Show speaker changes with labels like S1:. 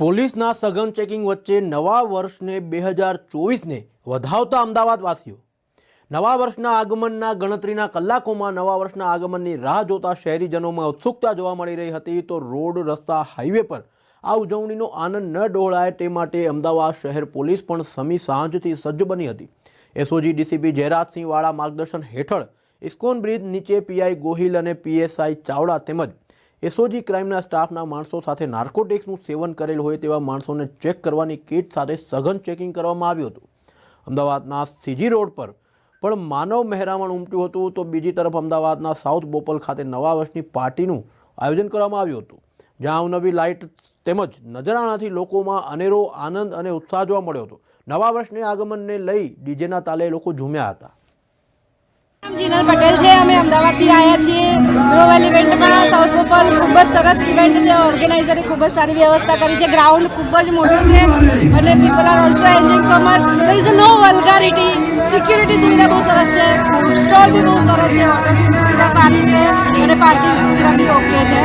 S1: પોલીસના સઘન ચેકિંગ વચ્ચે નવા વર્ષને 2024ને વધાવતા અમદાવાદવાસીઓ નવા વર્ષના આગમનના ગણતરીના કલાકોમાં નવા વર્ષના આગમનની રાહ જોતા શહેરીજનોમાં ઉત્સુકતા જોવા મળી રહી હતી। તો રોડ રસ્તા હાઈવે પર આ ઉજવણીનો આનંદ ન ડહોળાય તે માટે અમદાવાદ શહેર પોલીસ પણ સમી સાંજથી સજ્જ બની હતી। એસઓજી ડીસીપી જયરાજસિંહ વાળા માર્ગદર્શન હેઠળ ઇસ્કોન બ્રિજ નીચે પીઆઈ ગોહિલ અને પીએસઆઈ ચાવડા તેમજ એસઓજી ક્રાઇમના સ્ટાફના માણસો સાથે નાર્કોટિક્સનું સેવન કરેલ હોય તેવા માણસોને ચેક કરવાની કિટ સાથે સઘન ચેકિંગ કરવામાં આવ્યું હતું। અમદાવાદના સીજી રોડ પર પણ માનવ મહેરામણ ઉમટ્યું હતું। તો બીજી તરફ અમદાવાદના સાઉથ બોપલ ખાતે નવા વર્ષની પાર્ટીનું આયોજન કરવામાં આવ્યું હતું, જ્યાં અવનવી લાઇટ તેમજ નજરાણાથી લોકોમાં અનેરો આનંદ અને ઉત્સાહ જોવા મળ્યો હતો। નવા વર્ષના આગમનને લઈ ડીજેના તાલે લોકો ઝૂમ્યા હતા।
S2: જીનલ પટેલ છે, અમે અમદાવાદથી આવ્યા છીએ। ગ્લોબલ ઇવેન્ટમાં સાઉથ બોપલ ખૂબ જ સરસ ઇવેન્ટ છે। ઓર્ગેનાઇઝરે ખૂબ જ સારી વ્યવસ્થા કરી છે। ગ્રાઉન્ડ ખૂબ જ મોટું છે અને people are also enjoying so much. There is no vulgarity. Security સુવિધા બહુ સરસ છે, ફૂડ સ્ટોલ બી બહુ સરસ છે, વોટર બી સુવિધા સારી છે અને પાર્કિંગ સુવિધા બી ઓકે છે।